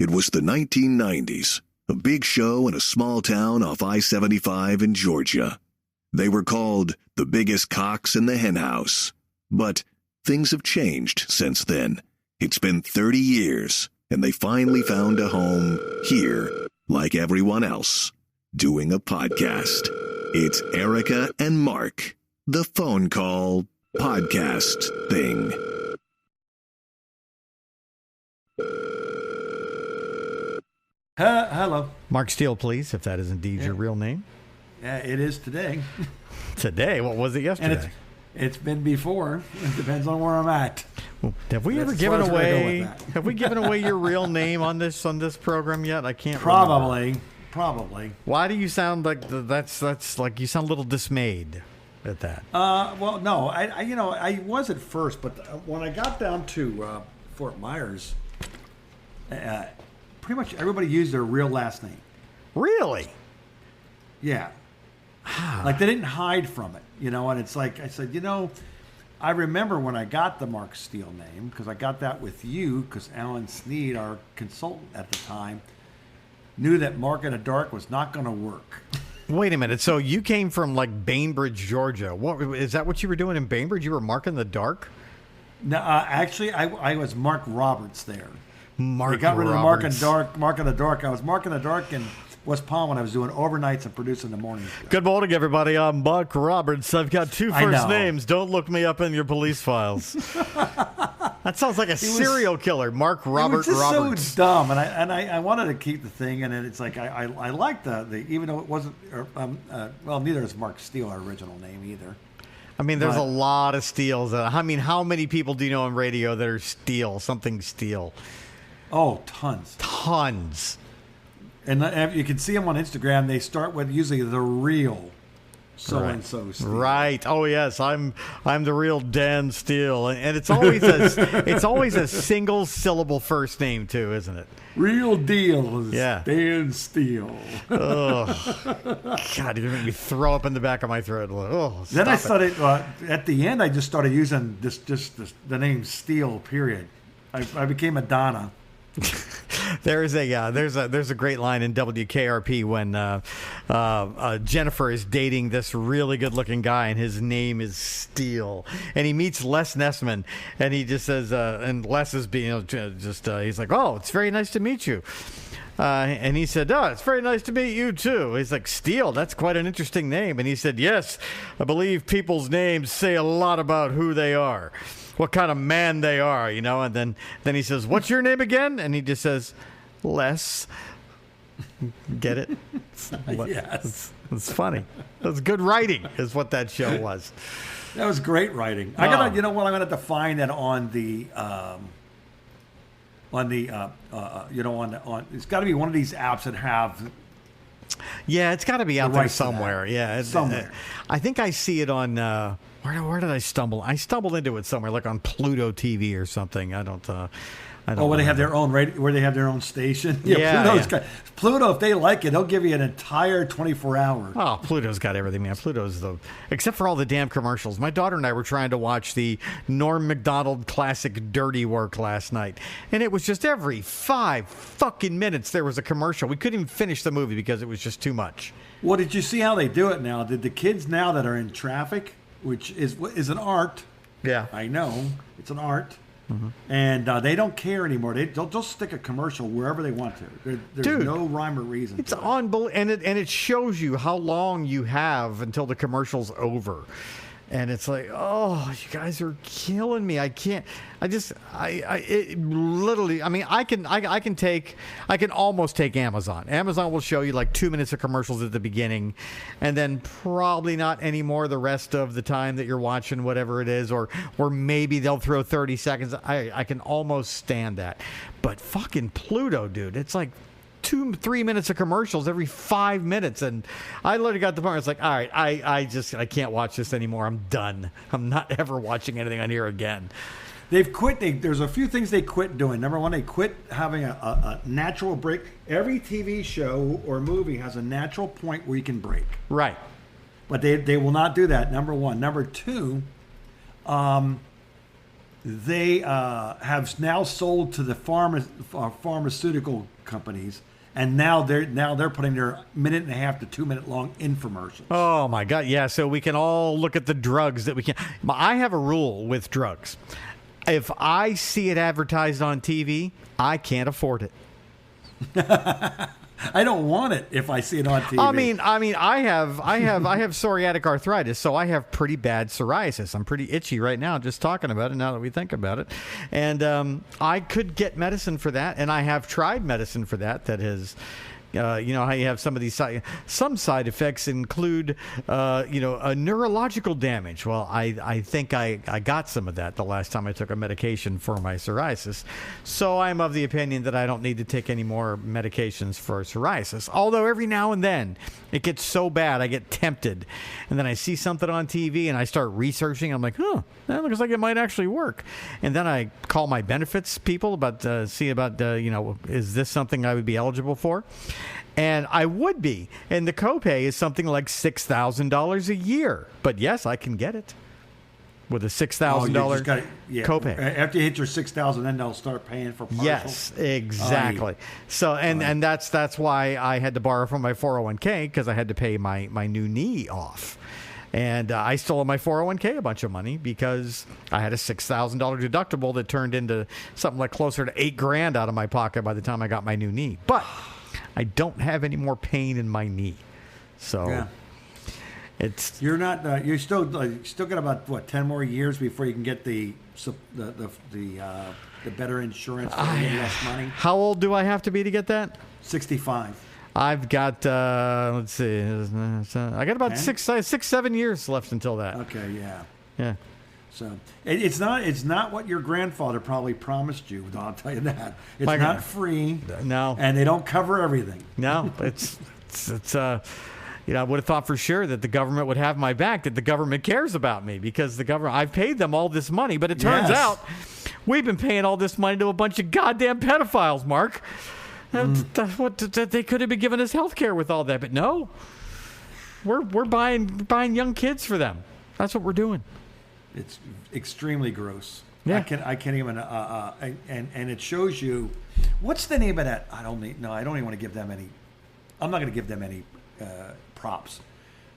It was the 1990s, a big show in a small town off I-75 in Georgia. They were called the biggest cocks in the henhouse. But things have changed since then. It's been 30 years, and they finally found a home here, like everyone else, doing a podcast. It's Erica and Mark, the phone call podcast thing. Hello. Mark Steele, please, if that is indeed your real name. Yeah, it is today. Today? What was it yesterday? And it's been before. It depends on where I'm at. Well, have we ever given away? Have we given away your real name on this program yet? I can't. Probably. Why do you sound like that's like you sound a little dismayed at that? Well, no, I was at first, but when I got down to Fort Myers, pretty much everybody used their real last name. Really? Yeah. Like they didn't hide from it, and it's like I said, I remember when I got the Mark Steele name, because I got that with you, because Alan Sneed, our consultant at the time, knew that Mark in the Dark was not going to work. Wait a minute. So you came from like Bainbridge, Georgia. What is that? What you were doing in Bainbridge? You were Mark in the Dark? No, actually, I was Mark Roberts there. Mark. They got rid of the Roberts. Mark in the Dark. I was Mark in the Dark in West Palm when I was doing overnights and producing the morning show. Good morning, everybody. I'm Mark Roberts. I've got two first names. Don't look me up in your police files. That sounds like a serial killer, Mark Robert Roberts. It was Roberts. just so dumb, and I wanted to keep the thing, and it's like I liked the even though it wasn't neither is Mark Steele our original name either. I mean, there's a lot of Steels. I mean, how many people do you know on radio that are Steele, something Steele? Oh, tons. Tons. And you can see them on Instagram. They start with usually the real so-and-so Steele. Right. Oh, yes. I'm the real Dan Steele. And it's always a single syllable first name, too, isn't it? Real deal. Yeah. Dan Steele. Oh, God, you're going to make me throw up in the back of my throat. Oh, then I started, at the end, I just started using the name Steele, period. I became a Donna. There's a great line in WKRP when Jennifer is dating this really good looking guy and his name is Steele, and he meets Les Nessman, and he just says and Les is being he's like, oh, it's very nice to meet you. And he said, oh, it's very nice to meet you, too. He's like, Steele, that's quite an interesting name. And he said, yes, I believe people's names say a lot about who they are, what kind of man they are, And then he says, what's your name again? And he just says, Les. Get it? Yes. It's funny. That's good writing is what that show was. That was great writing. I'm going to have to find that on the... it's got to be one of these apps that have. Yeah, it's got to be out there somewhere. Yeah, somewhere. I think I see it on. Where did I stumble? I stumbled into it somewhere, like on Pluto TV or something. I don't. Where they have their own radio, where they have their own station. Yeah, Pluto, if they like it, they'll give you an entire 24-hour. Oh, Pluto's got everything, man. Except for all the damn commercials. My daughter and I were trying to watch the Norm Macdonald classic Dirty Work last night, and it was just every 5 fucking minutes there was a commercial. We couldn't even finish the movie because it was just too much. Well, did you see how they do it now? Did the kids now that are in traffic, which is an art? Yeah, I know it's an art. Mm-hmm. And they don't care anymore. They'll stick a commercial wherever they want to. There's no rhyme or reason. It's unbelievable, and it shows you how long you have until the commercial's over. And it's like, oh, you guys are killing me. I can't. It literally. I mean, I can almost take Amazon. Amazon will show you like 2 minutes of commercials at the beginning, and then probably not anymore the rest of the time that you're watching whatever it is, or maybe they'll throw 30 seconds. I can almost stand that, but fucking Pluto, dude, it's like 2-3 minutes of commercials every 5 minutes, and I literally got the point where it's like, all right, I can't watch this anymore. I'm done. I'm not ever watching anything on here again. They've quit. There's a few things they quit doing. Number one, they quit having a natural break. Every TV show or movie has a natural point where you can break. Right. But they will not do that, number one. Number two, they have now sold to the pharmaceutical companies, and now they're putting their 1.5 to 2 minute long infomercials. Oh my God! Yeah, so we can all look at the drugs that we can. I have a rule with drugs: if I see it advertised on TV, I can't afford it. I don't want it if I see it on TV. I mean, I have psoriatic arthritis, so I have pretty bad psoriasis. I'm pretty itchy right now just talking about it. Now that we think about it, and I could get medicine for that, and I have tried medicine for that. That has. How you have some of these some side effects include, a neurological damage. Well, I think I got some of that the last time I took a medication for my psoriasis. So I'm of the opinion that I don't need to take any more medications for psoriasis. Although every now and then it gets so bad, I get tempted. And then I see something on TV and I start researching. I'm like, that looks like it might actually work. And then I call my benefits people about, is this something I would be eligible for? And I would be. And the copay is something like $6,000 a year. But yes, I can get it with a $6,000 copay. After you hit your $6,000, then they'll start paying for partial. Yes, exactly. So and that's why I had to borrow from my 401k, because I had to pay my new knee off. And I still owe my 401k a bunch of money because I had a $6,000 deductible that turned into something like closer to $8,000 out of my pocket by the time I got my new knee. But I don't have any more pain in my knee, so you're not. You're still got about 10 more years before you can get the better insurance for less money. How old do I have to be to get that? 65. I've got let's see, I got about 6-7 years left until that. Okay, yeah. So it's not what your grandfather probably promised you. I'll tell you that. It's not free. No, and they don't cover everything. No, it's I would have thought for sure that the government would have my back, that the government cares about me, because the government, I've paid them all this money, but it turns out we've been paying all this money to a bunch of goddamn pedophiles, Mark. They could have been giving us health care with all that, but no, we're buying young kids for them. That's what we're doing. It's extremely gross. Yeah. I can't even. And it shows you. What's the name of that? I don't even want to give them any. I'm not going to give them any props.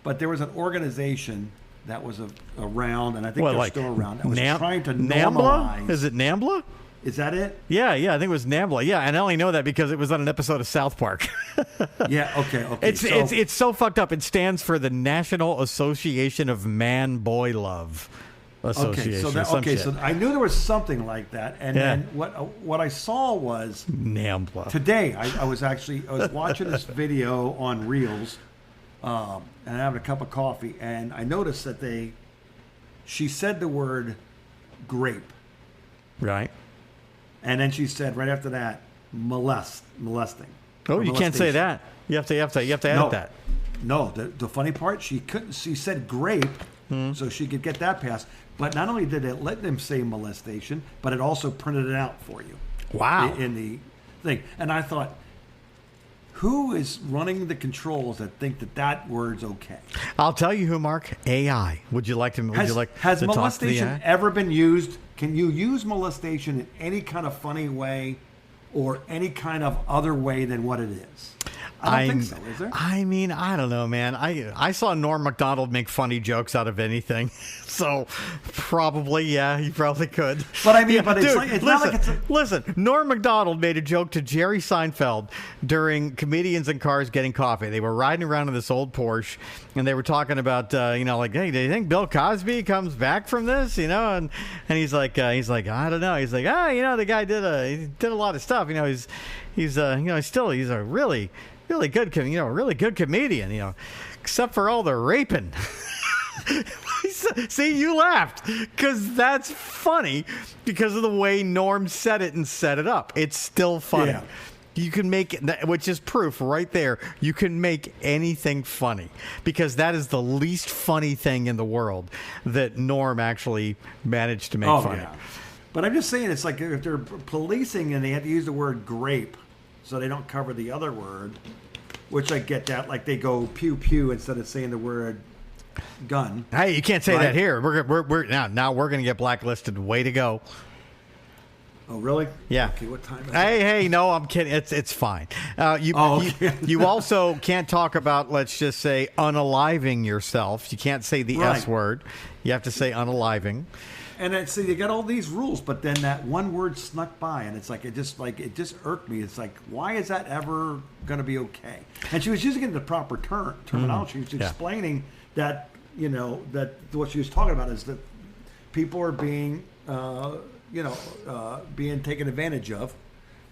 But there was an organization that was around, and I think they're still around. That was trying to normalize. NAMBLA? Is it NAMBLA? Is that it? Yeah, I think it was NAMBLA. Yeah, and I only know that because it was on an episode of South Park. Yeah, okay. It's so fucked up. It stands for the National Association of Man-Boy Love Association. So I knew there was something like that, and then what I saw was NAMBLA. Today, I was watching this video on Reels, and having a cup of coffee, and I noticed that she said the word grape. Right. And then she said right after that, molesting. Oh, you can't say that. You have to edit that. No, the funny part, she couldn't. She said grape, so she could get that passed. But not only did it let them say molestation, but it also printed it out for you. Wow. In the thing, and I thought, who is running the controls that think that word's okay? I'll tell you who, Mark. AI. Would you like to? Has molestation ever been used? Can you use molestation in any kind of funny way, or any kind of other way than what it is? I don't think so. Is there? I mean, I don't know, man. I saw Norm Macdonald make funny jokes out of anything, so probably, yeah, he probably could. But I mean, listen. Norm Macdonald made a joke to Jerry Seinfeld during Comedians in Cars Getting Coffee. They were riding around in this old Porsche, and they were talking about, hey, do you think Bill Cosby comes back from this? And he's like, I don't know. He's like, the guy did a lot of stuff. He's a really good, really good comedian, except for all the raping. See, you laughed because that's funny because of the way Norm said it and set it up. It's still funny. Yeah. You can make it, which is proof right there. You can make anything funny because that is the least funny thing in the world that Norm actually managed to make funny. Yeah. But I'm just saying, it's like if they're policing and they have to use the word grape, so they don't cover the other word, which I get that. Like they go pew pew instead of saying the word gun. Hey, you can't say Right. that here. We're now we're going to get blacklisted. Way to go. Oh, really? Yeah. Okay, what time is it? Hey, no, I'm kidding. It's fine. Okay. You also can't talk about, let's just say, unaliving yourself. You can't say the S Right. word. You have to say unaliving. And then, see, you got all these rules, but then that one word snuck by, and it's like it just irked me. It's like, why is that ever going to be okay? And she was using it in the proper terminology. She was Yeah. explaining that that what she was talking about is that people are being being taken advantage of,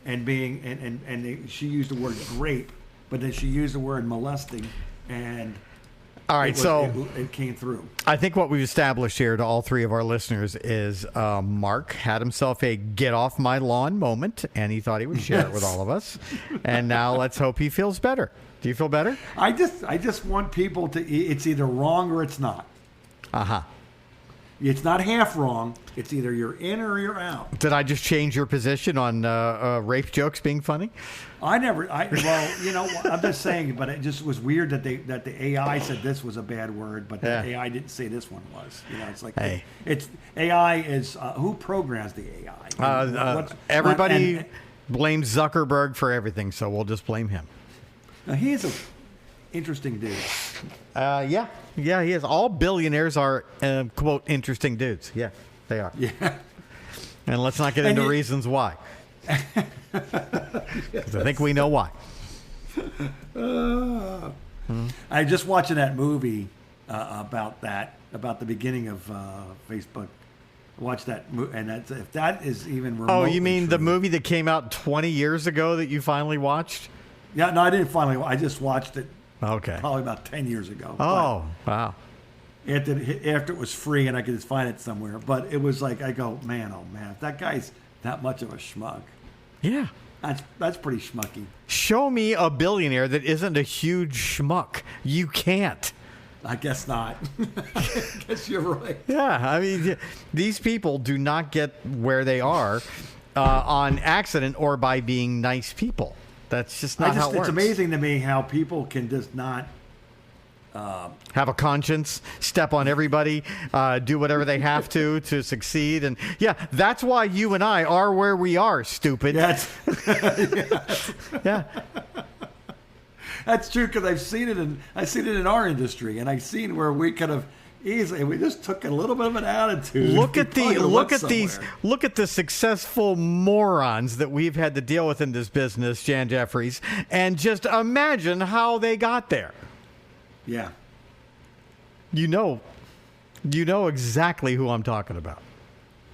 and being she used the word rape, but then she used the word molesting, and All right, it came through. I think what we've established here to all three of our listeners is Mark had himself a get off my lawn moment, and he thought he would share it with all of us. And now let's hope he feels better. Do you feel better? I just want people to. It's either wrong or it's not. Uh-huh. It's not half wrong. It's either you're in or you're out. Did I just change your position on rape jokes being funny? I'm just saying, but it just was weird that the AI said this was a bad word, but the AI didn't say this one was. It's like Hey. it's AI is who programs the AI? Everybody blames Zuckerberg for everything, so we'll just blame him. Now, he's an interesting dude. Yeah, he is. All billionaires are, quote, interesting dudes. Yeah, they are. Yeah. And let's not get into reasons why. 'Cause I think we know why. I just watching that movie about the beginning of Facebook. Watch that, and if that is even remotely Oh, you mean the true. movie that came out 20 years ago that you finally watched? Yeah, no, I didn't finally. I just watched it Okay. probably about 10 years ago. Oh, wow. But after it was free and I could just find it somewhere. But it was like, I go, man, oh man, if that guy's that much of a schmuck, Yeah. that's pretty schmucky. Show me a billionaire that isn't a huge schmuck. You can't. I guess not. I guess you're right. Yeah, I mean, these people do not get where they are on accident or by being nice people. That's just not how it works. It's amazing to me how people can just not. Have a conscience, step on everybody, do whatever they have to succeed. And yeah, that's why you and I are where we are, stupid. That's Yeah. that's true because I've seen it in our industry, and I've seen where we could have easily. We just took a little bit of an attitude. Look We at probably the would've went somewhere. look at the successful morons that we've had to deal with in this business, Jan Jeffries, and just imagine how they got there. Yeah. You know exactly who I'm talking about.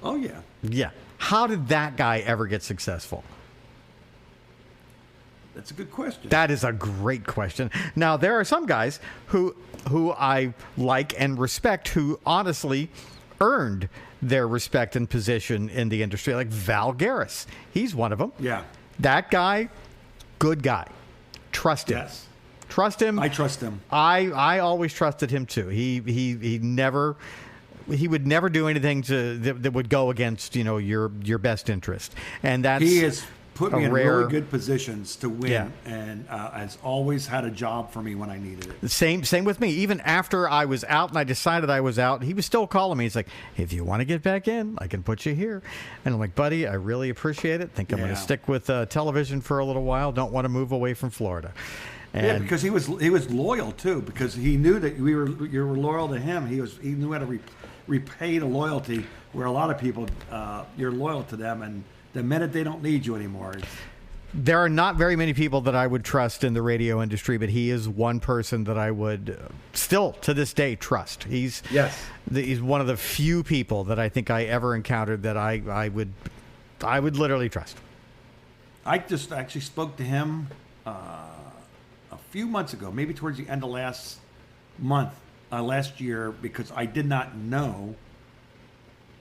Oh yeah. Yeah. How did that guy ever get successful? That's a good question. That is a great question. Now, there are some guys who I like and respect who honestly earned their respect and position in the industry, like Val Garris. He's one of them. Yeah. That guy, good guy. Trust him. Yes. Trust him. I trust him. I always trusted him too. He would never do anything that would go against your best interest, and that's He has put me in rare- really good positions to win, Yeah. and has always had a job for me when I needed it. Same with me. Even after I was out and I decided I was out, he was still calling me. He's like, if you want to get back in, I can put you here. And I'm like, buddy, I really appreciate it. Think I'm going Yeah. to stick with television for a little while. Don't want to move away from Florida. Yeah, And because he was loyal too, because he knew that you were loyal to him. He knew how to repay the loyalty. Where a lot of people, you're loyal to them, and the minute they don't need you anymore, there are not very many people that I would trust in the radio industry, but he is one person that I would still to this day trust. He's one of the few people that I think I ever encountered that I would literally trust. I just actually spoke to him a few months ago, maybe towards the end of last year, because I did not know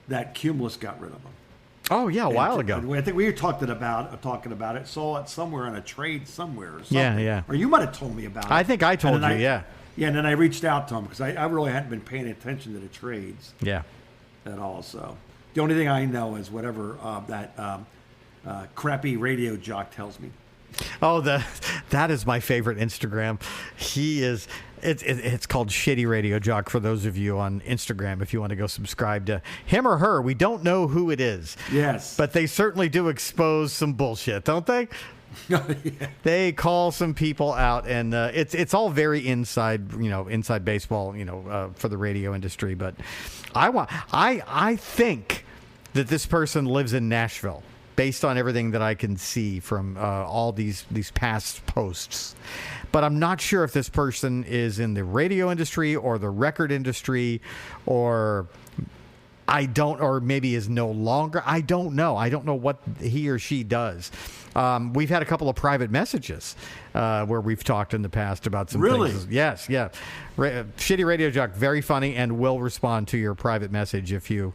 that Cumulus got rid of him. Oh yeah, a while ago. I think we were talking about it. Saw it somewhere on a trade somewhere. Or something. Yeah. Or you might have told me about it. I think I told And then you, yeah. Yeah, and then I reached out to him because I really hadn't been paying attention to the trades Yeah. at all. So the only thing I know is whatever that crappy radio jock tells me. Oh, That is my favorite Instagram. He is. It's called Shitty Radio Jock for those of you on Instagram. If you want to go subscribe to him or her, we don't know who it is. Yes, but they certainly do expose some bullshit, don't they? Yeah. They call some people out, and it's all very inside baseball, for the radio industry. But I think that this person lives in Nashville, based on everything that I can see from all these past posts. But I'm not sure if this person is in the radio industry or the record industry, or maybe is no longer. I don't know. I don't know what he or she does. We've had a couple of private messages where we've talked in the past about some things. Yes, yeah. Shitty Radio Jock, very funny, and will respond to your private message if you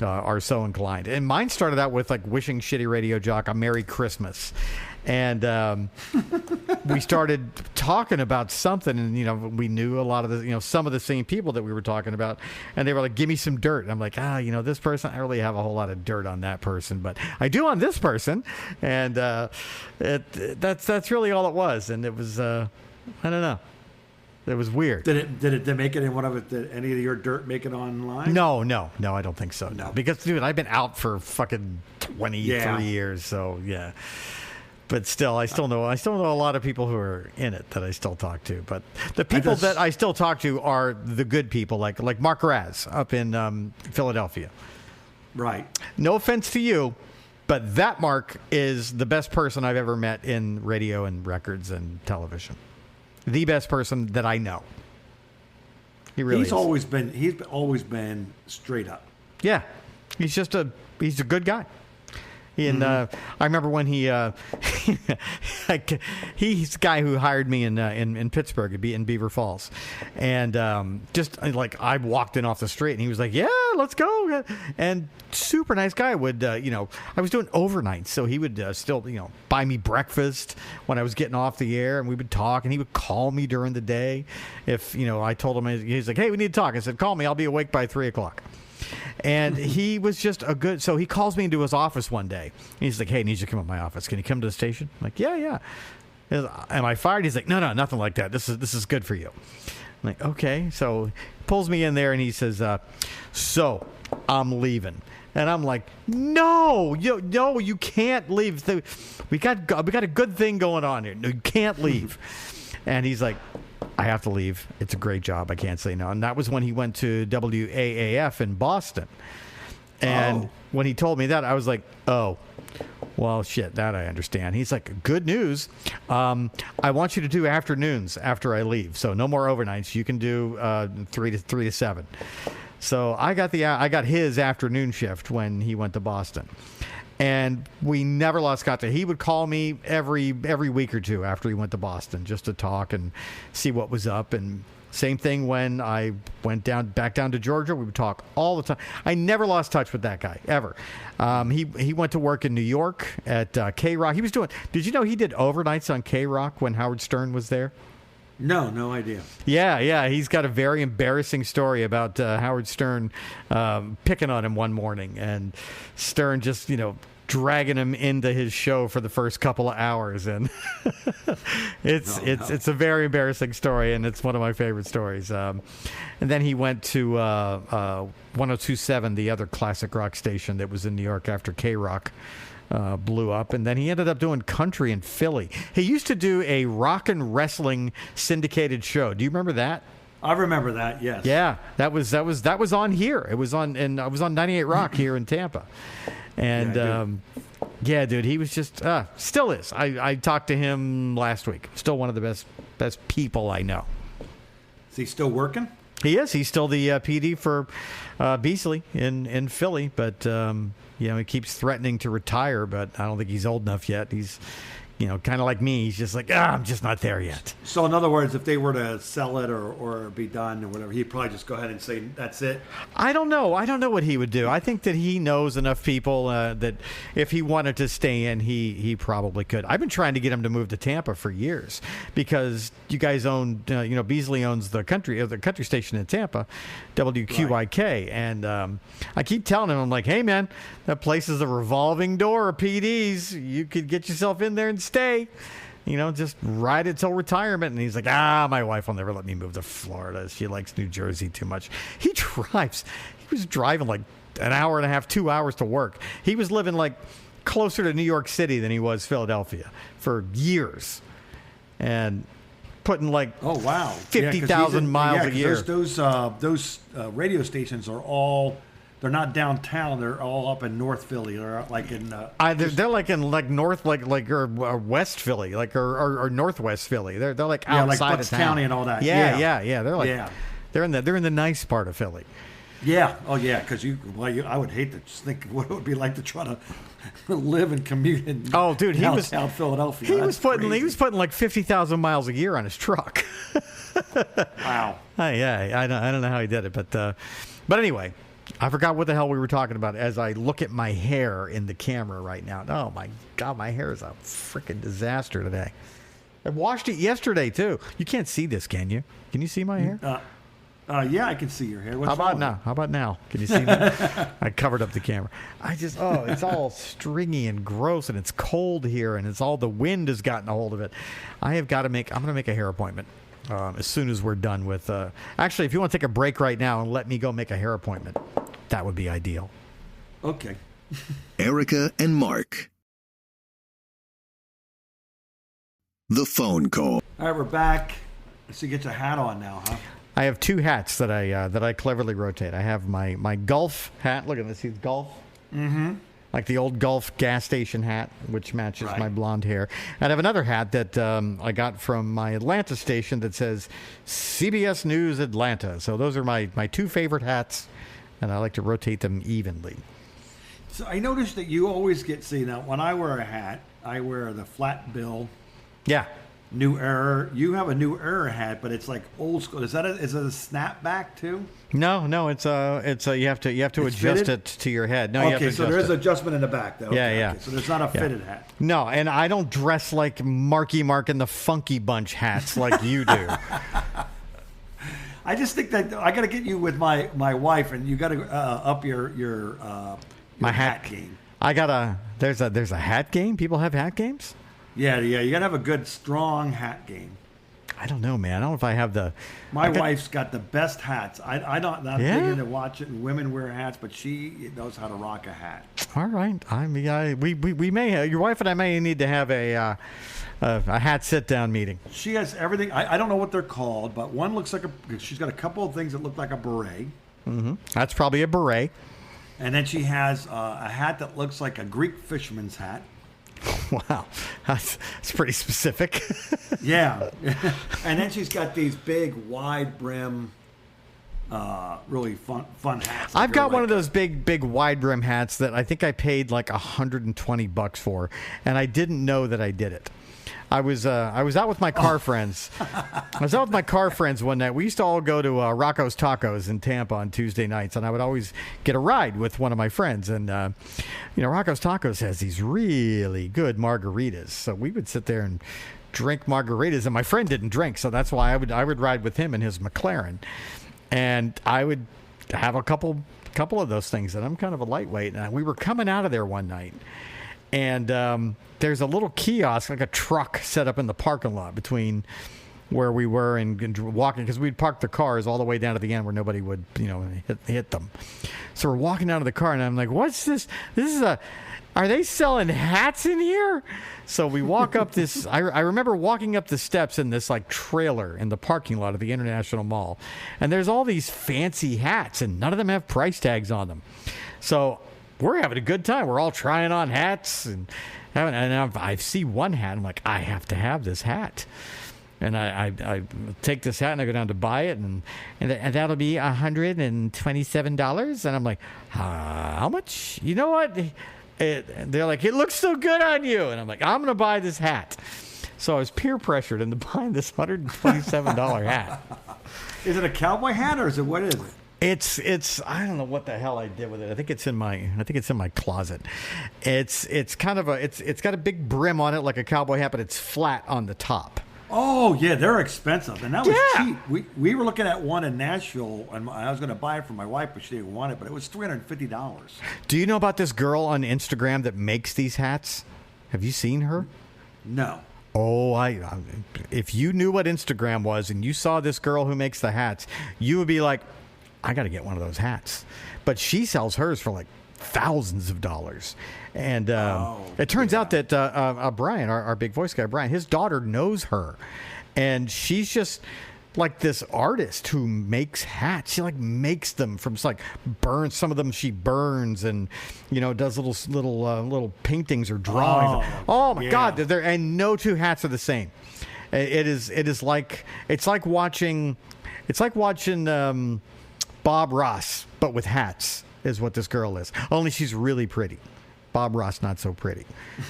are so inclined. And mine started out with wishing Shitty Radio Jock a Merry Christmas. And we started talking about something, and we knew a lot of the some of the same people that we were talking about, and they were like, "Give me some dirt." And I'm like, this person, I really have a whole lot of dirt on that person, but I do on this person, and that's really all it was. And it was I don't know. It was weird. Did it make it in one of it? Did any of your dirt make it online? No, I don't think so. No, because dude, I've been out for fucking 23 years, so yeah. But still, I still know a lot of people who are in it that I still talk to. But the people that I still talk to are the good people, like Mark Raz up in Philadelphia. Right. No offense to you, but that Mark is the best person I've ever met in radio and records and television. The best person that I know. He really is. He's always been straight up. Yeah, he's a good guy. And I remember when he's the guy who hired me in Pittsburgh, in Beaver Falls, and I walked in off the street, and he was like, "Yeah, let's go," and super nice guy. Would I was doing overnight, so he would still buy me breakfast when I was getting off the air, and we would talk, and he would call me during the day if I told him. He's like, "Hey, we need to talk." I said, "Call me. I'll be awake by 3:00. And he was just so he calls me into his office one day. He's like, "Hey, I need you to come to my office. Can you come to the station?" I'm like, yeah. Am I fired? He's like, no, nothing like that. This is good for you. I'm like, okay. So he pulls me in there and he says, so I'm leaving. And I'm like, no, you can't leave. We got a good thing going on here. No, you can't leave. And he's like, I have to leave. It's a great job. I can't say no. And that was when he went to WAAF in Boston. And when he told me that, I was like, oh, well, shit, that I understand. He's like, good news. I want you to do afternoons after I leave. So no more overnights. You can do 3 to 7. So I got his afternoon shift when he went to Boston. And we never lost contact. He would call me every week or two after he went to Boston just to talk and see what was up. And same thing when I went back down to Georgia. We would talk all the time. I never lost touch with that guy, ever. He went to work in New York at K-Rock. Did you know he did overnights on K-Rock when Howard Stern was there? No idea. Yeah. He's got a very embarrassing story about Howard Stern picking on him one morning, and Stern just, dragging him into his show for the first couple of hours, and it's a very embarrassing story, and it's one of my favorite stories. And then he went to 102.7, the other classic rock station that was in New York after K-Rock blew up, and then he ended up doing country in Philly. He used to do a rock and wrestling syndicated show. Do you remember that? I remember that. Yes. Yeah, that was on here. It was on 98 Rock here in Tampa, and yeah, dude, he was just still is. I talked to him last week. Still one of the best people I know. Is he still working? He is. He's still the PD for Beasley in Philly, but he keeps threatening to retire, but I don't think he's old enough yet. He's kind of like me. He's just like, I'm just not there yet. So in other words, if they were to sell it or be done or whatever, he'd probably just go ahead and say, that's it. I don't know what he would do. I think that he knows enough people that if he wanted to stay in, he probably could. I've been trying to get him to move to Tampa for years because you guys own, Beasley owns the country station in Tampa, WQYK. Right. And I keep telling him, I'm like, hey, man, that place is a revolving door of PDs. You could get yourself in there and stay. just ride it till retirement. And he's like, my wife will never let me move to Florida. She likes New Jersey too much. He was driving like an hour and a half, 2 hours to work. He was living like closer to New York City than he was Philadelphia for years. And putting like oh wow 50,000 miles a year. Those radio stations are all. They're not downtown. They're all up in North Philly. They're like in. They're like in like North, or West Philly, or Northwest Philly. They're like outside like Bucks of town. County and all that. Yeah. They're like they're in the nice part of Philly. Yeah. Oh yeah. Because I would hate to just think what it would be like to try to live and commute in. Oh, dude, he was South Philadelphia. He was putting like 50,000 miles a year on his truck. Wow. Yeah. I don't know how he did it, but anyway. I forgot what the hell we were talking about as I look at my hair in the camera right now. Oh, my God, my hair is a freaking disaster today. I washed it yesterday, too. You can't see this, can you? Can you see my hair? Yeah, I can see your hair. What's How about wrong? now? How about now? Can you see me? I covered up the camera. It's all stringy and gross, and it's cold here, and it's all the wind has gotten a hold of it. I'm going to make a hair appointment. As soon as we're done with... actually, if you want to take a break right now and let me go make a hair appointment, that would be ideal. Okay. Erica and Mark. The phone call. All right, we're back. So you get your hat on now, huh? I have two hats that I cleverly rotate. I have my golf hat. Look at this. See the golf? Mm-hmm. Like the old golf gas station hat, which matches Right. my blonde hair. And I have another hat that I got from my Atlanta station that says CBS News Atlanta. So those are my two favorite hats, and I like to rotate them evenly. So I noticed that you always now when I wear a hat, I wear the flat bill, Yeah. New Era. You have a New Era hat, but it's like old school. Is it a snapback too? No, it's you have to It's adjust fitted? it to your head. No, you have to Okay, so adjust there is it. adjustment in the back, though. Yeah, Okay, yeah. okay. So there's not a fitted hat. No, and I don't dress like Marky Mark and the Funky Bunch hats like you do. I just think that I got to get you with my wife, and you got to up your My hat hat game. There's a hat game. People have hat games. Yeah. You got to have a good, strong hat game. I don't know, man. I don't know if I have the. My wife's got the best hats. I don't not Yeah? big into watch it and women wear hats, but she knows how to rock a hat. All right. I mean, we may have, your wife and I may need to have a hat sit down meeting. She has everything. I don't know what they're called, but one looks like she's got a couple of things that look like a beret. Mm-hmm. That's probably a beret. And then she has a hat that looks like a Greek fisherman's hat. Wow, that's pretty specific. Yeah. And then she's got these big, wide brim, really fun hats. I've got one of those big wide brim hats that I think I paid like $120 for, and I didn't know that I did it. I was out with my car friends. I was out with my car friends one night. We used to all go to Rocco's Tacos in Tampa on Tuesday nights, and I would always get a ride with one of my friends. And Rocco's Tacos has these really good margaritas, so we would sit there and drink margaritas. And my friend didn't drink, so that's why I would ride with him in his McLaren, and I would have a couple of those things. And I'm kind of a lightweight, and we were coming out of there one night. And there's a little kiosk, like a truck, set up in the parking lot between where we were and walking, because we'd parked the cars all the way down to the end where nobody would, hit them. So we're walking out of the car, and I'm like, "What's this? Are they selling hats in here?" So we walk up this. I remember walking up the steps in this like trailer in the parking lot of the International Mall, and there's all these fancy hats, and none of them have price tags on them. So we're having a good time. We're all trying on hats, and I see one hat. I'm like, I have to have this hat. And I take this hat and I go down to buy it, and that'll be $127. And I'm like, how much? You know what? They're like, it looks so good on you. And I'm like, I'm going to buy this hat. So I was peer pressured into buying this $127 hat. Is it a cowboy hat, or is it what is it? It's I don't know what the hell I did with it. I think it's in my closet. It's kind of it's got a big brim on it like a cowboy hat, but it's flat on the top. Oh yeah, they're expensive, and that was Yeah. cheap. We were looking at one in Nashville, and I was going to buy it for my wife, but she didn't want it. But it was $350. Do you know about this girl on Instagram that makes these hats? Have you seen her? No. Oh, if you knew what Instagram was and you saw this girl who makes the hats, you would be like, I got to get one of those hats. But she sells hers for like thousands of dollars. And it turns out that Brian, our big voice guy, Brian, his daughter knows her. And she's just like this artist who makes hats. She like makes them from like burns. Some of them she burns and, you know, does little paintings or drawings. Oh my God. And no two hats are the same. It's like watching Bob Ross, but with hats is what this girl is. Only she's really pretty. Bob Ross, not so pretty.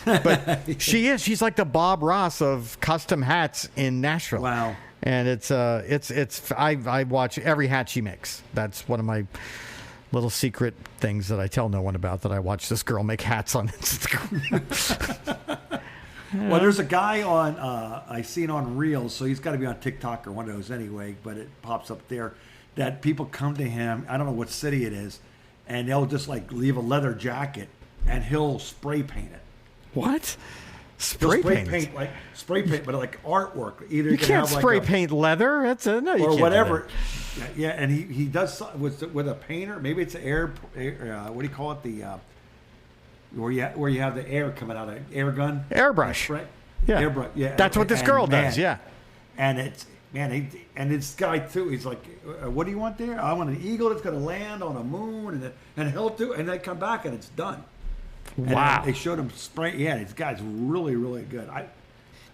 But she's like the Bob Ross of custom hats in Nashville. Wow. And I watch every hat she makes. That's one of my little secret things that I tell no one about, that I watch this girl make hats on Instagram. Well, there's a guy on, I seen on Reels, so he's got to be on TikTok or one of those anyway, but it pops up there, that people come to him, I don't know what city it is, and they'll just like leave a leather jacket and he'll spray paint it. What? Spray paint, but like artwork. Either you can't have spray like paint leather. That's no, you or can't whatever. Yeah, and he does with a painter. Maybe it's air. What do you call it? The where you have the air coming out of air gun. Airbrush. Right? Yeah. Airbrush. Yeah. That's what this girl does. Yeah. And it's and this guy too. He's like, what do you want there? I want an eagle that's going to land on a moon, and he'll do. And they come back and it's done. Wow. And they showed him spray. Yeah, this guy's really, really good.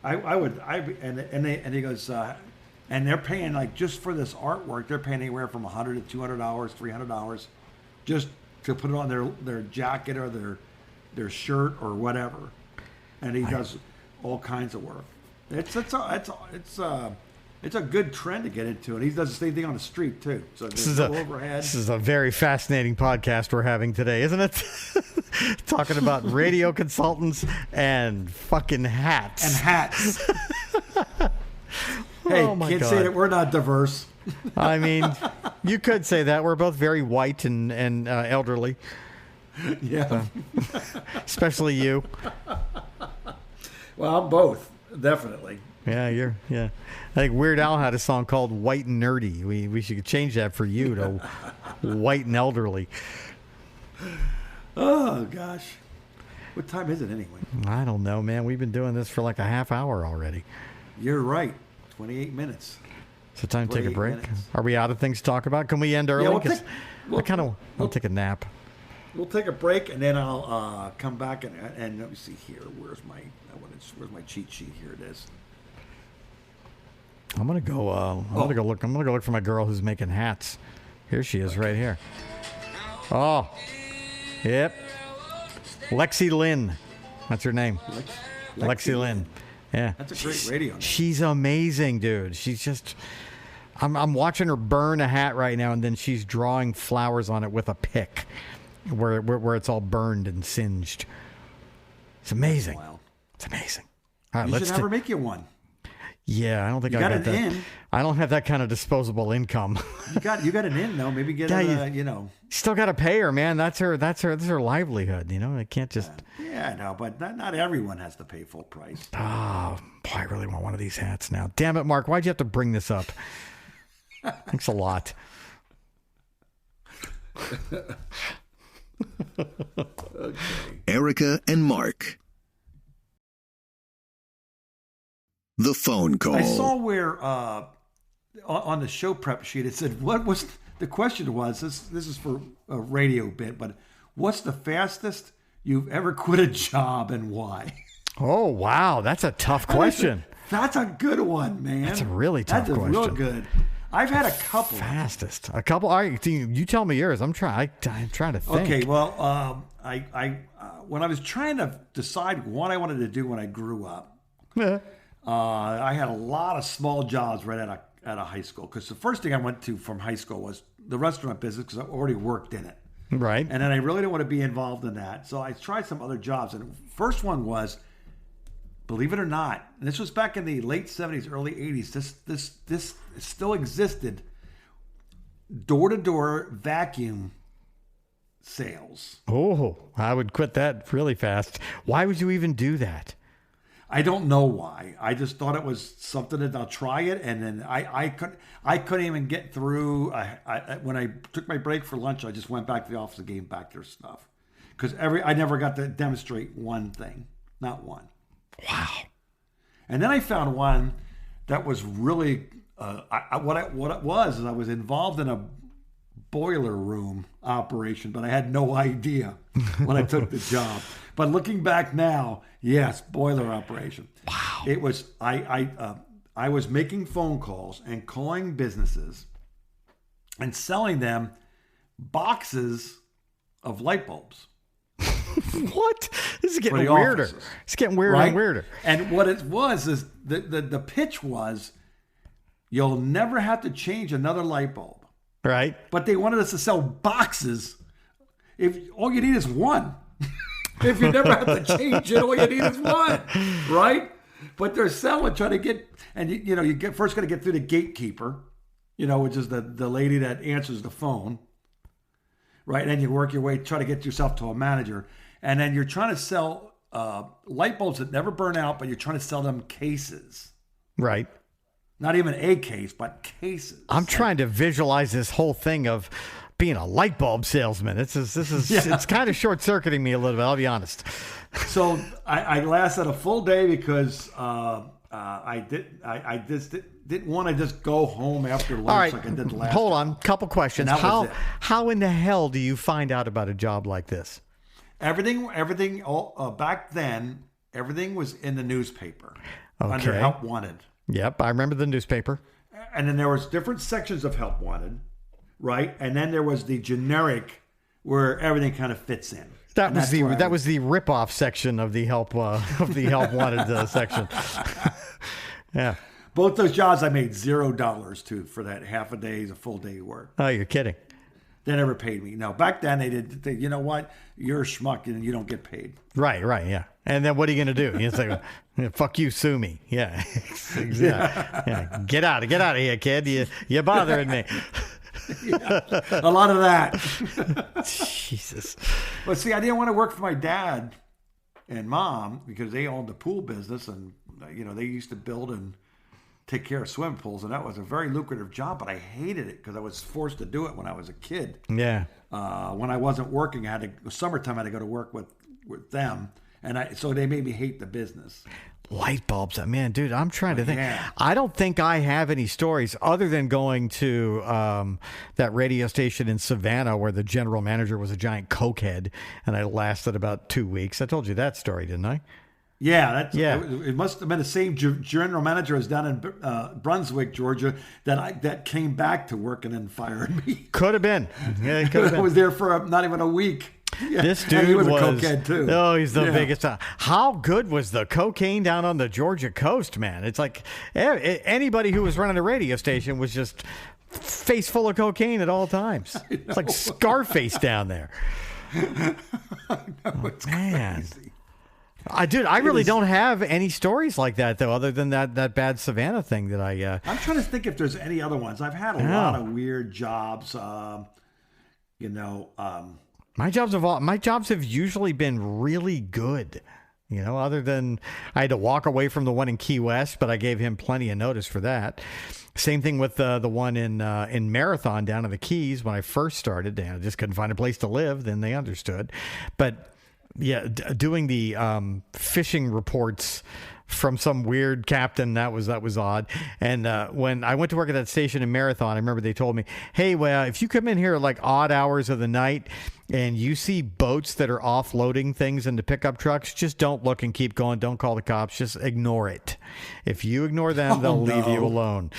And he goes, and they're paying like just for this artwork. They're paying anywhere from $100 to $200, $300, just to put it on their jacket or their shirt or whatever. And he does all kinds of work. It's a good trend to get into, and he does the same thing on the street too. So there's no overhead. This is a very fascinating podcast we're having today, isn't it? Talking about radio consultants and fucking hats. And hats. Hey, Oh my can't God. say that we're not diverse. I mean, you could say that. We're both very white and elderly, Yeah. especially you. Well, I'm both, definitely. Yeah, I think Weird Al had a song called White and Nerdy. We should change that for you to White and Elderly. Oh gosh, what time is it anyway? I don't know, man. We've been doing this for like a half hour already. You're right. 28 minutes. So time to take a 28 break. minutes. Are we out of things to talk about? Can we end early? we'll 'Cause take- I'll take a nap. We'll take a break and then I'll come back and let me see here. Where's my cheat sheet? Here it is. I'm gonna go. I'm gonna go look for my girl who's making hats. Here she is, right here. Oh, yep. Lexi Lynn, that's her name. Lexi Lynn. Yeah. That's a great radio name. She's amazing, dude. She's just. I'm watching her burn a hat right now, and then she's drawing flowers on it with a pick, where it's all burned and singed. It's amazing. Wow. It's amazing. All right, You let's should have her make you one. Yeah, I don't think You I got got an that. in. I don't have that kind of disposable income. You got an in though. Maybe get Yeah, Still got to pay her, man. That's her livelihood. You know, I can't just. Yeah, no, but not everyone has to pay full price. Oh, boy, I really want one of these hats now. Damn it, Mark. Why'd you have to bring this up? Thanks a lot. Okay. Erica and Mark. The phone call. I saw where on the show prep sheet it said what was the question was this is for a radio bit, but what's the fastest you've ever quit a job and why? Oh, wow. That's a tough question. That's a good one, man. That's a really tough That's real question. good. I've had a couple. Fastest. A couple. All right, you tell me yours. I'm trying to think. Okay, well, I when I was trying to decide what I wanted to do when I grew up, Yeah. I had a lot of small jobs right out of high school because the first thing I went to from high school was the restaurant business because I already worked in it. Right. And then I really didn't want to be involved in that. So I tried some other jobs. And the first one was, believe it or not, and this was back in the late 70s, early 80s. This still existed. Door-to-door vacuum sales. Oh, I would quit that really fast. Why would you even do that? I don't know why. I just thought it was something that I'll try it, and then I couldn't even get through. When I took my break for lunch, I just went back to the office and gave back their stuff because I never got to demonstrate one thing, not one. Wow. And then I found one that was really what it was is I was involved in a boiler room operation, but I had no idea when I took the job. But looking back now, yes, boiler operation. Wow. It was I was making phone calls and calling businesses and selling them boxes of light bulbs. What? This is getting For the weirder. offices. It's getting weirder Right? and weirder. And what it was is the pitch was you'll never have to change another light bulb. Right? But they wanted us to sell boxes. If all you need is one. If you never have to change it, all you need is one. Right? But they're selling, trying to get, and you get first got to get through the gatekeeper, which is the lady that answers the phone. Right? And then you work your way, try to get yourself to a manager. And then you're trying to sell light bulbs that never burn out, but you're trying to sell them cases. Right. Not even a case, but cases. I'm trying to visualize this whole thing of being a light bulb salesman. It's kind of short circuiting me a little bit. I'll be honest. So I lasted a full day because I didn't want to just go home after lunch All right. like I did last. Hold on. Couple questions. And that was it. How in the hell do you find out about a job like this? Everything. Back then, everything was in the newspaper under Okay. Help Wanted. Yep, I remember the newspaper. And then there was different sections of Help Wanted, right? And then there was the generic where everything kind of fits in. That was the rip-off section of the help wanted section. Yeah. Both those jobs I made $0 to for that half a day, a full day work. Oh, you're kidding. They never paid me. No, back then they did. You know what? You're a schmuck and you don't get paid. Right, yeah. And then what are you going to do? You say, "Fuck you, sue me." Yeah, exactly. Yeah. Get out of here, kid. You're bothering me. Yeah, a lot of that. Jesus. But see, I didn't want to work for my dad and mom because they owned the pool business, and they used to build and take care of swimming pools, and that was a very lucrative job. But I hated it because I was forced to do it when I was a kid. Yeah. When I wasn't working, summertime I had to go to work with them, and so they made me hate the business. Light bulbs, man, dude. I'm trying to think. Yeah. I don't think I have any stories other than going to that radio station in Savannah where the general manager was a giant cokehead, and I lasted about 2 weeks. I told you that story, didn't I? Yeah, it must have been the same general manager as down in Brunswick, Georgia, that came back to work and then fired me. Could have been. Yeah, it could have been. I was there for not even a week. Yeah. This dude and he was a cokehead too. Oh, he's the biggest. How good was the cocaine down on the Georgia coast, man? It's like anybody who was running a radio station was just face full of cocaine at all times. It's like Scarface down there. It's man. crazy. I really don't have any stories like that, though, other than that bad Savannah thing that I... I'm trying to think if there's any other ones. I've had a lot of weird jobs, My jobs have usually been really good, other than I had to walk away from the one in Key West, but I gave him plenty of notice for that. Same thing with the one in Marathon down in the Keys when I first started. I just couldn't find a place to live. Then they understood. But yeah, doing the fishing reports from some weird captain, that was odd. And when I went to work at that station in Marathon, I remember they told me, "Hey, well, if you come in here at like odd hours of the night and you see boats that are offloading things into pickup trucks, just don't look and keep going. Don't call the cops. Just ignore it. If you ignore them, they'll leave you alone."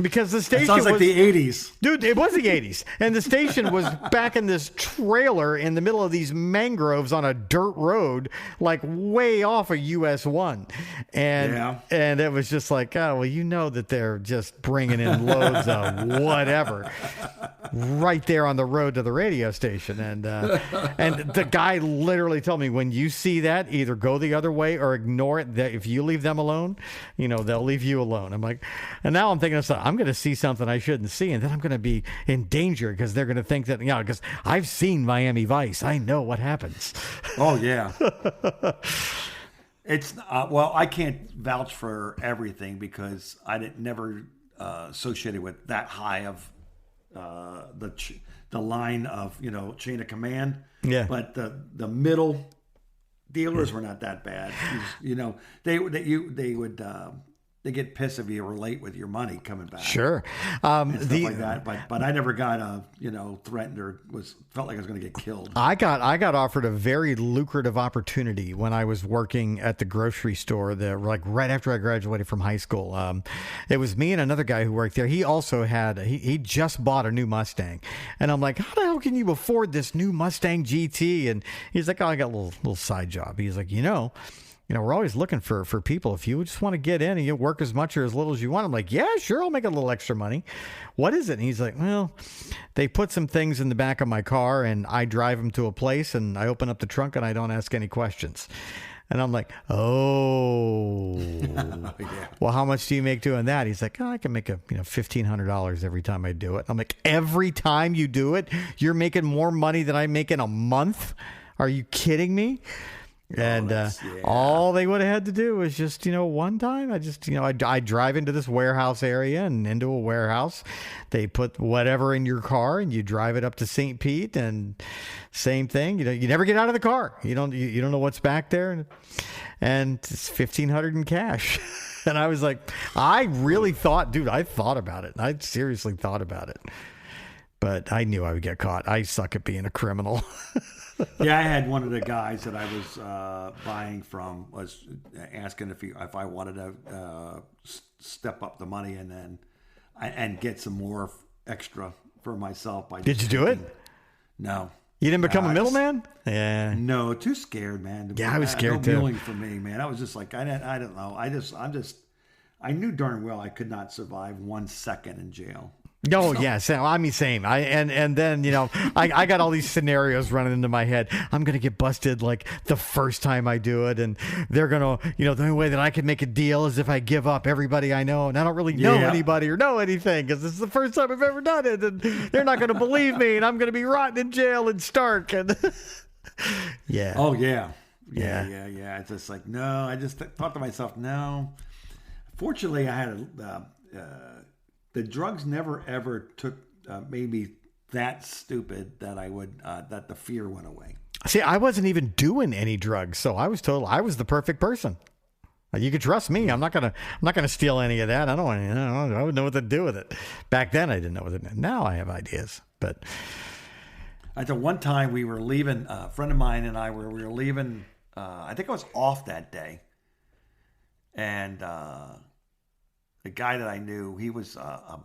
Because the station sounds like the 80s. Dude, it was the 80s. And the station was back in this trailer in the middle of these mangroves on a dirt road, like way off of US 1. And it was just like, oh, well, that they're just bringing in loads of whatever right there on the road to the radio station. And the guy literally told me, when you see that, either go the other way or ignore it. That if you leave them alone, they'll leave you alone. I'm like, and now I'm thinking of something. I'm going to see something I shouldn't see, and then I'm going to be in danger because they're going to think that, because I've seen Miami Vice. I know what happens. Oh, yeah. It's well, I can't vouch for everything because I never associated with that high of the line of chain of command. Yeah. But the middle dealers were not that bad. They would they get pissed if you were late with your money coming back. Sure. And stuff like that. But I never got threatened or felt like I was going to get killed. I got offered a very lucrative opportunity when I was working at the grocery store right after I graduated from high school. It was me and another guy who worked there. He also had he just bought a new Mustang, and I'm like, how the hell can you afford this new Mustang GT? And he's like, oh, I got a little side job. He's like, we're always looking for people. If you just want to get in and you work as much or as little as you want. I'm like, yeah, sure, I'll make a little extra money. What is it? And he's like, well, they put some things in the back of my car and I drive them to a place and I open up the trunk and I don't ask any questions. And I'm like, oh, yeah. Well, how much do you make doing that? He's like, I can make $1,500 every time I do it. I'm like, every time you do it, you're making more money than I make in a month? Are you kidding me? And all they would have had to do was just, one time, I drive into this warehouse area and into a warehouse. They put whatever in your car and you drive it up to St. Pete and same thing. You never get out of the car. You don't know what's back there. And it's $1,500 in cash. And I was like, I really thought, dude, I thought about it. I seriously thought about it. But I knew I would get caught. I suck at being a criminal. Yeah, I had one of the guys that I was buying from was asking if I wanted to step up the money and get some more extra for myself. Did you do it? No. You didn't become a middleman? Yeah. No, too scared, man. Yeah, I was scared no too. Milling for me, man. I was just like, I don't know. I knew darn well I could not survive 1 second in jail. Oh, yeah. Same. And then, I got all these scenarios running into my head. I'm going to get busted like the first time I do it. And they're going to, the only way that I can make a deal is if I give up everybody I know. And I don't really know anybody or know anything because this is the first time I've ever done it. And they're not going to believe me. And I'm going to be rotting in jail in Stark. And yeah. Oh, yeah. Yeah. It's just like, no, I just thought to myself, no. Fortunately, I had the drugs never ever made me that stupid that I would that the fear went away. See, I wasn't even doing any drugs, so I was told I was the perfect person. You could trust me. I'm not gonna steal any of that. I wouldn't know what to do with it. Back then, I didn't know what it meant. Now I have ideas. But at the one time we were leaving, a friend of mine and I we were leaving. I think I was off that day, and. The guy that I knew, he was a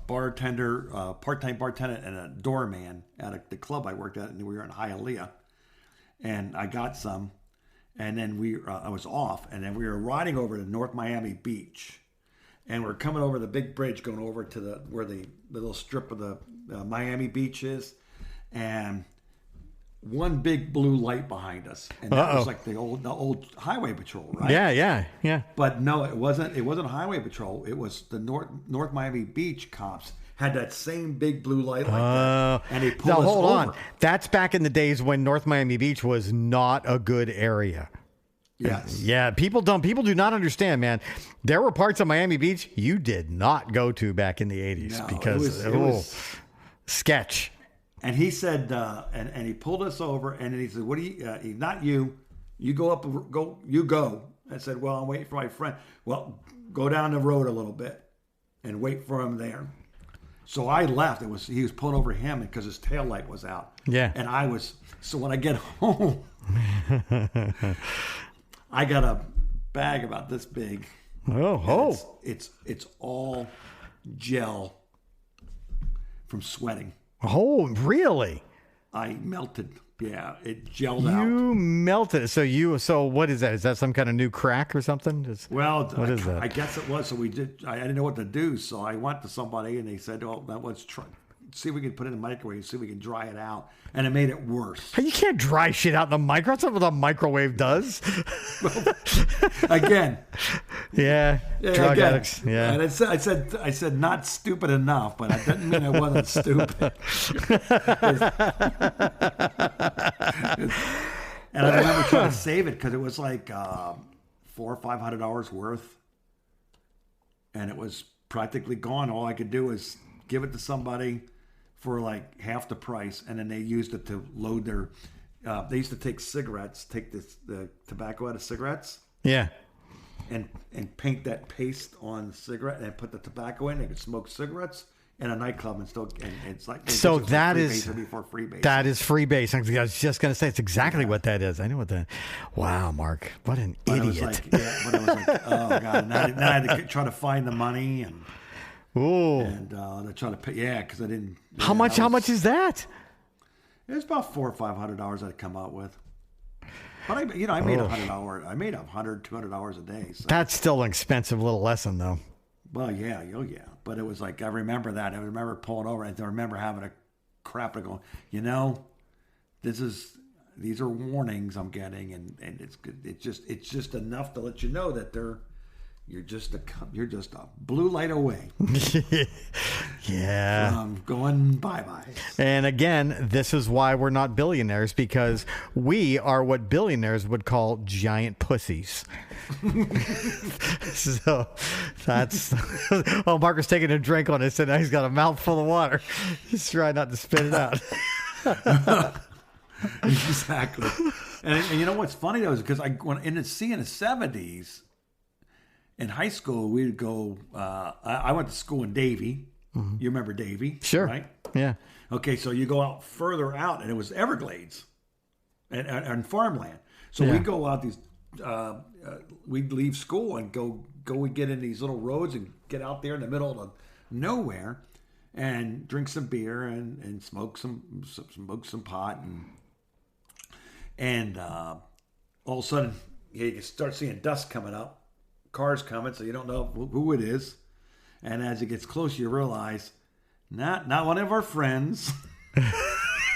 bartender, part-time bartender, and a doorman at the club I worked at, and we were in Hialeah. And I got some, and then I was off, and then we were riding over to North Miami Beach, and we're coming over the big bridge, going over to where the little strip of the Miami Beach is, and one big blue light behind us, and that was like the old highway patrol, right? Yeah. But no, it wasn't highway patrol. It was the North Miami Beach cops had that same big blue light like that, and they pulled us over. Hold on, that's back in the days when North Miami Beach was not a good area. Yes. Yeah, people do not understand, man. There were parts of Miami Beach you did not go to back in the 80s because it was sketch. And he said, and he pulled us over, and then he said, "What do you? Not you. You go up. You go." I said, "Well, I'm waiting for my friend." Well, go down the road a little bit, and wait for him there. So I left. He was pulling over him because his tail light was out. Yeah. And I was. So when I get home, I got a bag about this big. Oh. It's all gel from sweating. Oh, really? I melted. Yeah, it gelled out. You melted. So what is that? Is that some kind of new crack or something? What is that? I guess it was. So we did. I didn't know what to do. So I went to somebody and they said, "Oh, let's try. See if we can put it in the microwave and see if we can dry it out." And it made it worse. You can't dry shit out in the microwave. That's not what a microwave does. Again. Yeah. Drug addicts. Yeah. And I said not stupid enough, but I didn't mean I wasn't stupid. And I remember trying to save it because it was like $400 or $500 worth, and it was practically gone. All I could do was give it to somebody for like half the price, and then they used it to load their. They used to take the tobacco out of cigarettes. Yeah. And paint that paste on the cigarette and put the tobacco in. They could smoke cigarettes in a nightclub and still. And it's like so that is freebase. That is freebase. I was just going to say it's exactly what that is. I know what that. Wow, Mark, what an idiot! But I was like, oh god! Now I had to try to find the money and. Ooh. And to try to pay, because I didn't. How much is that? It was about $400 or $500 I'd come out with. But I made $100. I made $100, $200 a day. So. That's still an expensive little lesson, though. Well, yeah. But it was like I remember that. I remember pulling over. I remember having a crap and going, these are warnings I'm getting, and it's good. It's just enough to let you know that you're just a blue light away. Yeah. From going bye-bye. And again, this is why we're not billionaires, because we are what billionaires would call giant pussies. So that's... Oh, Marcus taking a drink on it, and now he's got a mouthful of water. He's trying not to spit it out. Exactly. And you know what's funny, though, is because in the 70s, in high school, we'd go. I went to school in Davie. Mm-hmm. You remember Davie? Sure. Right? Yeah. Okay, so you go out further out, and it was Everglades and farmland. So we'd go out these. We'd leave school and go. We'd get in these little roads and get out there in the middle of nowhere, and drink some beer and smoke some pot and all of a sudden you start seeing dust coming up. Cars coming, so you don't know who it is. And as it gets closer, you realize not one of our friends.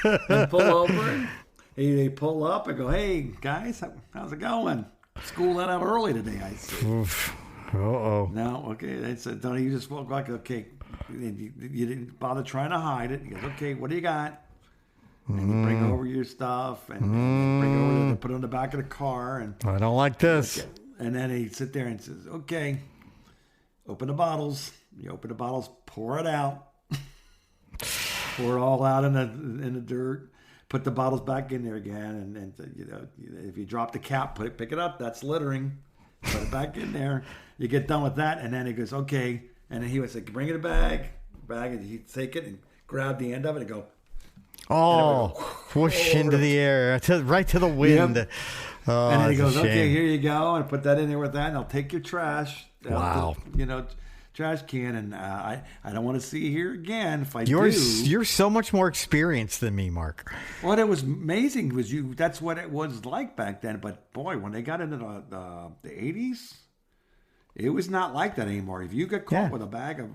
And pull over. They pull up and go, "Hey guys, how's it going? School let out early today." I said, "Uh-oh." No, okay. They said, "Don't you just walk like okay?" You didn't bother trying to hide it. He goes, "Okay, what do you got?" And you bring over your stuff and bring it over and put it on the back of the car. And I don't like this. Okay. And then he sit there and says, "Okay, open the bottles." You open the bottles, pour it out, pour it all out in the dirt. Put the bottles back in there again, and if you drop the cap, pick it up. That's littering. Put it back in there. You get done with that, and then he goes, "Okay," and then he would say, "Bring it a bag," and he'd take it and grab the end of it and go. Oh, whoosh into the air, right to the wind. Yep. Oh, and then he goes, "Okay, here you go," and put that in there with that, and I'll take your trash. Wow. Trash can, and I don't want to see you here again. If I do, do, you're so much more experienced than me, Mark. What it was amazing was that's what it was like back then. But boy, when they got into the 80s, it was not like that anymore. If you get caught with a bag of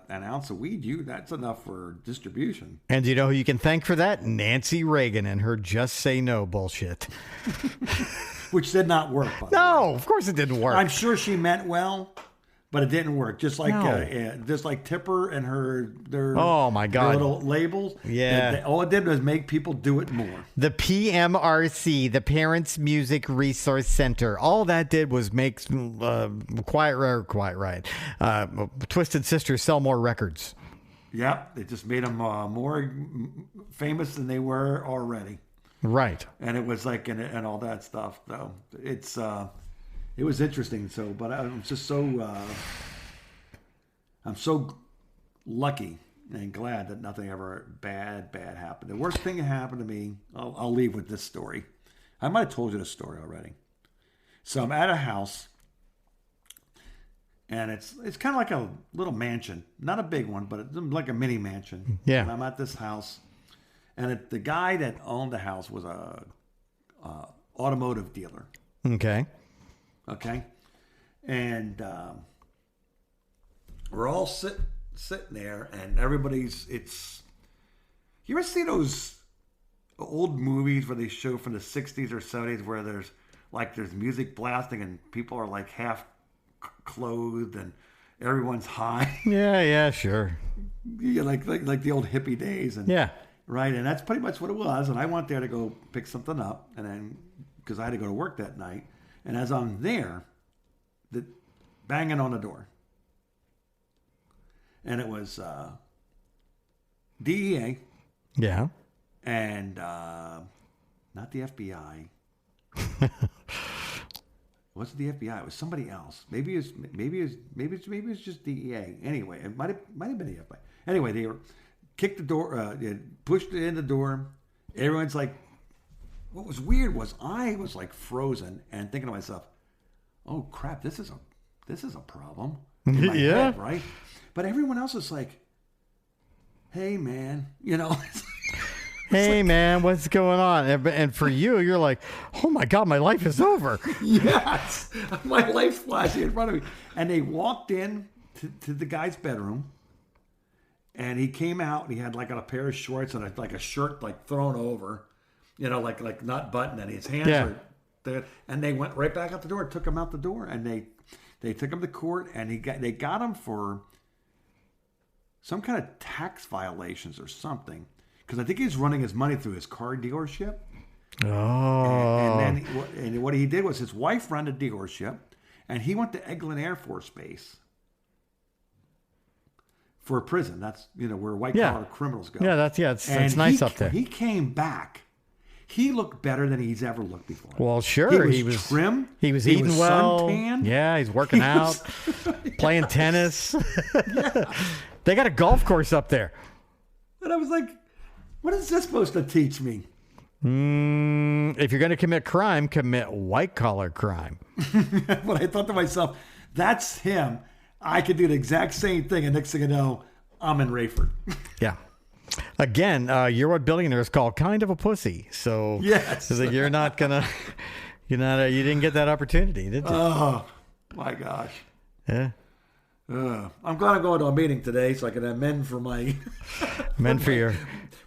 an ounce of weed, that's enough for distribution. And do you know who you can thank for that? Nancy Reagan and her "just say no" bullshit. Which did not work. No, of course it didn't work. I'm sure she meant well, but it didn't work. Just like Tipper and their oh my God, their little labels. Yeah, all it did was make people do it more. The PMRC, the Parents Music Resource Center, all that did was make Quiet Riot, Twisted Sister sell more records. Yep, it just made them more famous than they were already. Right, and it was like and all that stuff. Though it was interesting. So, but I'm just so I'm so lucky and glad that nothing ever bad happened. The worst thing that happened to me, I'll leave with this story. I might have told you this story already. So I'm at a house, and it's kind of like a little mansion, not a big one, but it's like a mini mansion. Yeah. And I'm at this house. And the guy that owned the house was a automotive dealer. Okay. And we're all sitting there, and everybody's. You ever see those old movies where they show from the 60s or 70s where there's music blasting and people are like half clothed and everyone's high? Yeah, sure. Yeah, like the old hippie days. And yeah. Right, and that's pretty much what it was. And I went there to go pick something up, and then because I had to go to work that night, And as I'm there, banging on the door, and it was DEA. Yeah. And not the FBI. Wasn't the FBI? It was somebody else. Maybe it's just DEA. Anyway, it might have been the FBI. Anyway, they kicked the door, pushed it in the door. Everyone's like, what was weird was I was like frozen and thinking to myself, oh crap, this is a problem. In my head, right? But everyone else is like, hey man, Hey, man, what's going on? And for you, you're like, oh, my God, my life is over. Yes. My life's flashing in front of me. And they walked in to the guy's bedroom, and he came out, and he had like a pair of shorts and like a shirt like thrown over, like not buttoned, and his hands were there. And they went right back out the door, took him out the door, and they took him to court, and they got him for some kind of tax violations or something. Because I think he's running his money through his car dealership. Oh. And what he did was his wife ran a dealership, and he went to Eglin Air Force Base for a prison. That's, where white-collar criminals go. Yeah, it's nice up there. He came back. He looked better than he's ever looked before. Well, sure. He was trim. He was eating well. Suntan. Yeah, he's working out, playing tennis. Yeah. They got a golf course up there. And I was like, what is this supposed to teach me? If you're going to commit crime, commit white-collar crime. But I thought to myself, that's him. I could do the exact same thing, and next thing you know, I'm in Rayford. Yeah. Again, you're what billionaires call kind of a pussy. So yes, you're not gonna, you didn't get that opportunity, did you? Oh my gosh. Yeah. I'm glad I'm going to a meeting today so I can amend for my your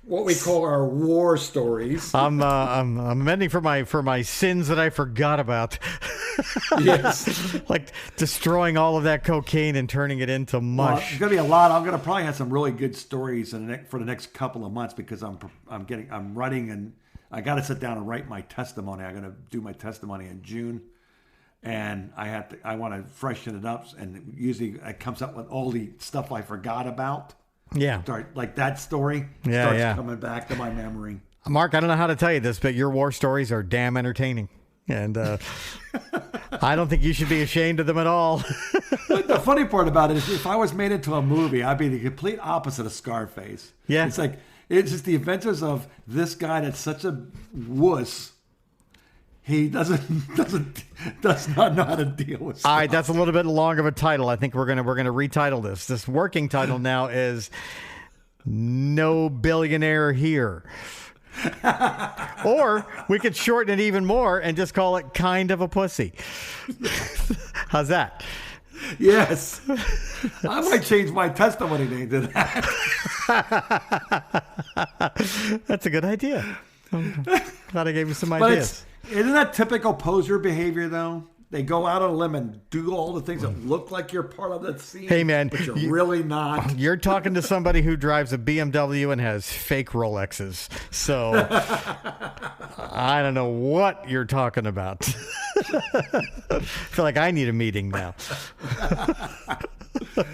what we call our war stories. I'm amending for my sins that I forgot about. Yes. Like destroying all of that cocaine and turning it into mush. Well, there's going to be a lot. I'm going to probably have some really good stories for the next couple of months because I'm writing, and I got to sit down and write my testimony. I'm going to do my testimony in June. And I want to freshen it up, and usually it comes up with all the stuff I forgot about. Yeah. Like that story starts coming back to my memory. Mark, I don't know how to tell you this, but your war stories are damn entertaining. And I don't think you should be ashamed of them at all. But the funny part about it is if I was made into a movie, I'd be the complete opposite of Scarface. Yeah. It's just the adventures of this guy that's such a wuss. He does not know how to deal with stuff. All right, that's a little bit long of a title. I think we're gonna retitle this. This working title now is No Billionaire Here. Or we could shorten it even more and just call it Kind of a Pussy. How's that? Yes. I might change my testimony name to that. That's a good idea. I'm glad I gave you some ideas. Isn't that typical poser behavior, though? They go out on a limb and do all the things that look like you're part of that scene. Hey, man. But you're really not. You're talking to somebody who drives a BMW and has fake Rolexes. So I don't know what you're talking about. I feel like I need a meeting now. All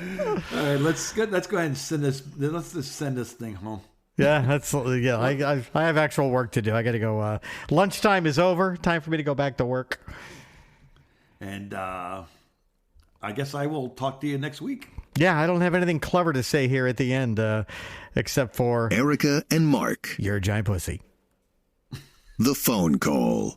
right, let's go ahead and send this. Let's just send this thing home. Yeah, I have actual work to do. I got to go. Lunchtime is over. Time for me to go back to work. And I guess I will talk to you next week. Yeah, I don't have anything clever to say here at the end, except for Erica and Mark. You're a giant pussy. The phone call.